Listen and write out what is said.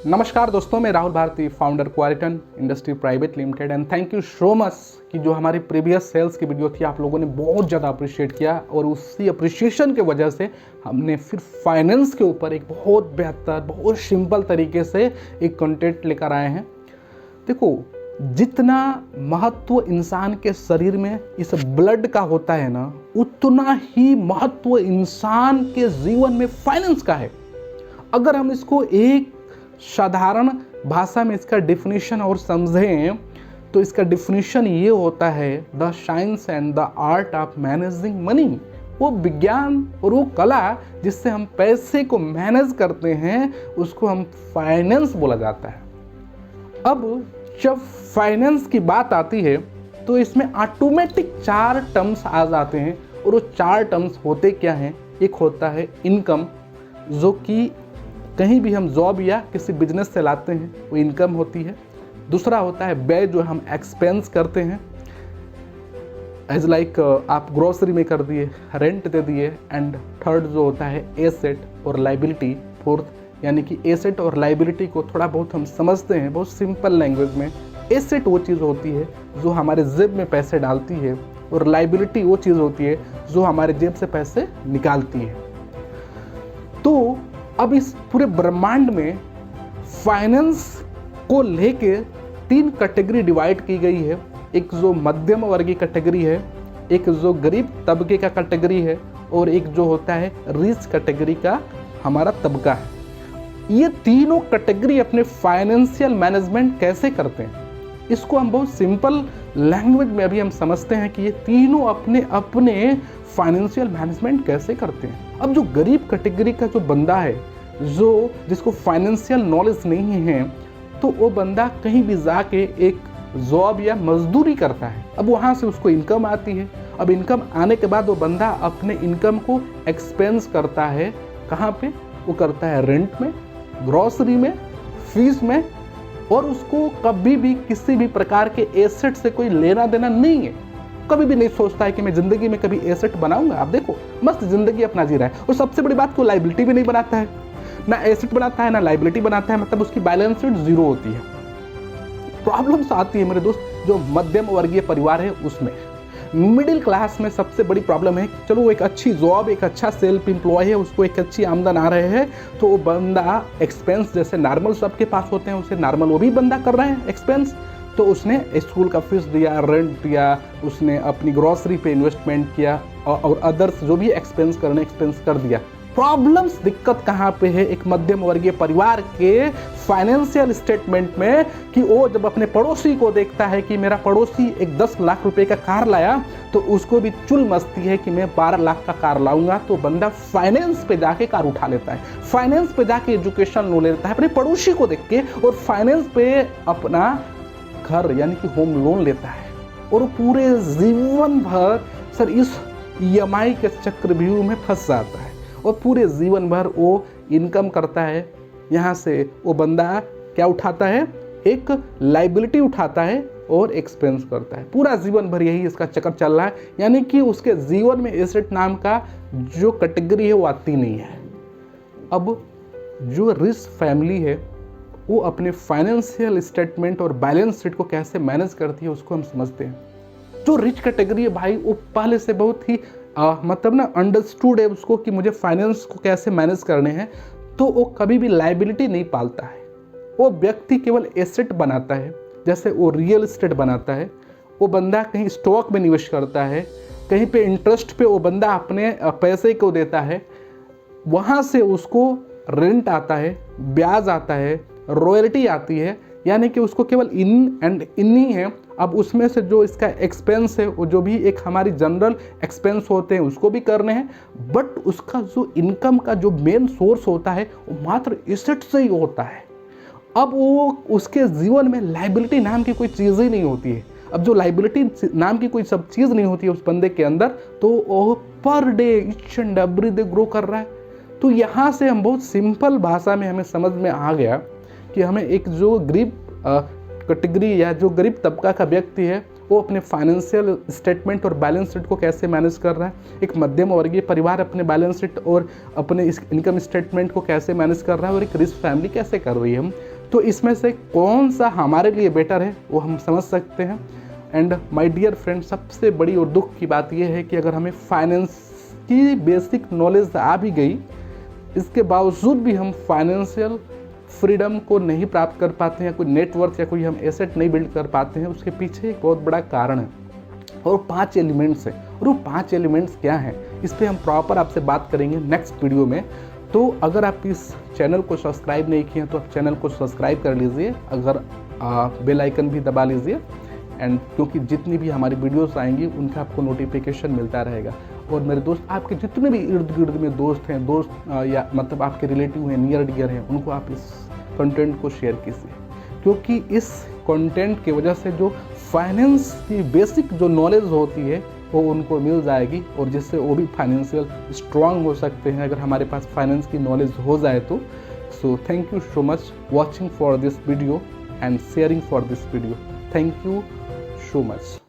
नमस्कार दोस्तों, मैं राहुल भारती, फाउंडर क्वारिटन industry private limited and thank you so much कि जो हमारी प्रीवियस सेल्स की वीडियो थी आप लोगों ने बहुत ज़्यादा अप्रिशिएट किया और उसी अप्रिशिएशन की वजह से हमने फिर फाइनेंस के ऊपर एक बहुत बेहतर, बहुत सिंपल तरीके से एक कंटेंट लेकर आए हैं। देखो, जितना महत्व इंसान के शरीर में इस ब्लड का होता है ना, उतना ही महत्व इंसान के जीवन में फाइनेंस का है। अगर हम इसको एक साधारण भाषा में इसका डिफिनीशन और समझें तो इसका डिफिनीशन ये होता है the science and the art of managing money. वो विज्ञान और वो कला जिससे हम पैसे को मैनेज करते हैं उसको हम फाइनेंस बोला जाता है। अब जब फाइनेंस की बात आती है तो इसमें ऑटोमेटिक 4 टर्म्स आ जाते हैं और वो 4 टर्म्स होते क्या हैं। एक होता है इनकम, जो कि कहीं भी हम जॉब या किसी बिजनेस से लाते हैं, वो इनकम होती है। दूसरा होता है व्यय, जो हम एक्सपेंस करते हैं, एज लाइक आप ग्रोसरी में कर दिए, रेंट दे दिए। एंड थर्ड जो होता है एसेट और लाइबिलिटी। फोर्थ, यानी कि एसेट और लाइबिलिटी को थोड़ा बहुत हम समझते हैं बहुत सिंपल लैंग्वेज में। एसेट वो चीज़ होती है जो हमारे जेब में पैसे डालती है और लाइबिलिटी वो चीज़ होती है जो हमारे जेब से पैसे निकालती है। तो अब इस पूरे ब्रह्मांड में फाइनेंस को लेके 3 कैटेगरी डिवाइड की गई है। एक जो मध्यम वर्गीय कैटेगरी है, एक जो गरीब तबके का कैटेगरी है और एक जो होता है रिच कैटेगरी का हमारा तबका है। ये तीनों कैटेगरी अपने फाइनेंशियल मैनेजमेंट कैसे करते हैं, इसको हम बहुत सिंपल लैंग्वेज में अभी हम समझते हैं कि ये तीनों अपने अपने फाइनेंशियल मैनेजमेंट कैसे करते हैं। अब जो गरीब कैटेगरी का जो बंदा है, जो जिसको फाइनेंशियल नॉलेज नहीं है, तो वो बंदा कहीं भी जाके एक जॉब या मजदूरी करता है। अब वहाँ से उसको इनकम आती है। अब इनकम आने के बाद वो बंदा अपने इनकम को एक्सपेंस करता है। कहाँ पे? वो करता है रेंट में, ग्रोसरी में, फीस में, और उसको कभी भी किसी भी प्रकार के एसेट से कोई लेना देना नहीं है। कभी भी नहीं सोचता है कि मैं जिंदगी में कभी एसेट बनाऊंगा। आप देखो, मस्त जिंदगी अपना जी रहा है। और सबसे बड़ी बात, को लाइबिलिटी भी नहीं बनाता है, ना एसेट बनाता है ना लाइबिलिटी बनाता है, मतलब उसकी बैलेंस शीट जीरो होती है। प्रॉब्लम्स आती है मेरे दोस्त, जो मध्यम वर्गीय परिवार है उसमें। मिडिल क्लास में सबसे बड़ी प्रॉब्लम है कि चलो एक अच्छी जॉब, एक अच्छा सेल्फ एम्प्लॉय है, उसको एक अच्छी आमदन आ रहे हैं, तो वो बंदा एक्सपेंस जैसे नॉर्मल सबके पास होते हैं, उसे नॉर्मल वो भी बंदा कर रहे हैं एक्सपेंस। तो उसने स्कूल का फीस दिया, रेंट दिया, उसने अपनी ग्रोसरी पे इन्वेस्टमेंट किया और अदर्स जो भी एक्सपेंस करने एक्सपेंस कर दिया। प्रॉब्लम्स, दिक्कत कहाँ पे है एक मध्यम वर्गीय परिवार के फाइनेंशियल स्टेटमेंट में, कि वो जब अपने पड़ोसी को देखता है कि मेरा पड़ोसी एक 10 लाख रुपए का कार लाया, तो उसको भी चुल मचती है कि मैं 12 लाख का कार लाऊंगा। तो बंदा फाइनेंस पे जाके कार उठा लेता है, फाइनेंस पे जाके एजुकेशन लोन लेता है अपने पड़ोसी को देख के, और फाइनेंस पे अपना घर यानी कि होम लोन लेता है। और पूरे जीवन भर सर इस EMI के चक्रव्यूह में फंस जाता है और पूरे जीवन भर वो इनकम करता है। यहाँ से वो बंदा क्या उठाता है, एक लाइबिलिटी उठाता है और एक्सपेंस करता है। पूरा जीवन भर यही इसका चक्कर चल रहा है, यानी कि उसके जीवन में एसेट नाम का जो कैटेगरी है वो आती नहीं है। अब जो रिच फैमिली है वो अपने फाइनेंशियल स्टेटमेंट और बैलेंस शीट को कैसे मैनेज करती है उसको हम समझते हैं। जो रिच कैटेगरी है भाई, वो पहले से बहुत ही मतलब ना अंडरस्टूड है उसको कि मुझे फाइनेंस को कैसे मैनेज करने हैं। तो वो कभी भी लाइबिलिटी नहीं पालता है। वो व्यक्ति केवल एसेट बनाता है, जैसे वो रियल एस्टेट बनाता है। वो बंदा कहीं स्टॉक में निवेश करता है, कहीं पे इंटरेस्ट पे वो बंदा अपने पैसे को देता है, वहाँ से उसको रेंट आता है, ब्याज आता है, रॉयल्टी आती है, यानी कि उसको केवल इन एंड इन ही है। अब उसमें से जो इसका एक्सपेंस है, वो जो भी एक हमारी जनरल एक्सपेंस होते हैं उसको भी करने हैं, बट उसका जो इनकम का जो मेन सोर्स होता है वो मात्र एसेट से ही होता है। अब वो उसके जीवन में लाइबिलिटी नाम की कोई चीज़ ही नहीं होती है। अब जो लाइबिलिटी नाम की कोई सब चीज़ नहीं होती है उस बंदे के अंदर, तो वो per day each and every day grow कर रहा है। तो यहाँ से हम बहुत सिंपल भाषा में हमें समझ में आ गया कि हमें एक जो गरीब कैटेगरी या जो गरीब तबका का व्यक्ति है वो अपने फाइनेंशियल स्टेटमेंट और बैलेंस शीट को कैसे मैनेज कर रहा है, एक मध्यम वर्गीय परिवार अपने बैलेंस शीट और अपने इस इनकम स्टेटमेंट को कैसे मैनेज कर रहा है, और एक रिच फैमिली कैसे कर रही है। हम तो इसमें से कौन सा हमारे लिए बेटर है वो हम समझ सकते हैं। एंड माय डियर फ्रेंड, सबसे बड़ी और दुख की बात यह है कि अगर हमें फाइनेंस की बेसिक नॉलेज आ भी गई, इसके बावजूद भी हम फाइनेंशियल फ्रीडम को नहीं प्राप्त कर पाते हैं, कोई नेटवर्थ या कोई हम एसेट नहीं बिल्ड कर पाते हैं। उसके पीछे एक बहुत बड़ा कारण है और 5 एलिमेंट्स है। और वो 5 एलिमेंट्स क्या हैं, इस पर हम प्रॉपर आपसे बात करेंगे नेक्स्ट वीडियो में। तो अगर आप इस चैनल को सब्सक्राइब नहीं किए हैं तो आप चैनल को सब्सक्राइब कर लीजिए, अगर बेल आइकन भी दबा लीजिए। एंड क्योंकि जितनी भी हमारी वीडियोस आएंगी उनका आपको नोटिफिकेशन मिलता रहेगा। और मेरे दोस्त, आपके जितने भी इर्द गिर्द में दोस्त हैं, या मतलब आपके रिलेटिव हैं, नियर डियर हैं, उनको आप इस कंटेंट को शेयर कीजिए, क्योंकि इस कंटेंट की वजह से जो फाइनेंस की बेसिक जो नॉलेज होती है वो उनको मिल जाएगी, और जिससे वो भी फाइनेंशियल स्ट्रांग हो सकते हैं अगर हमारे पास फाइनेंस की नॉलेज हो जाए तो। So thank you so much watching for this video and sharing for this video. Thank you so much.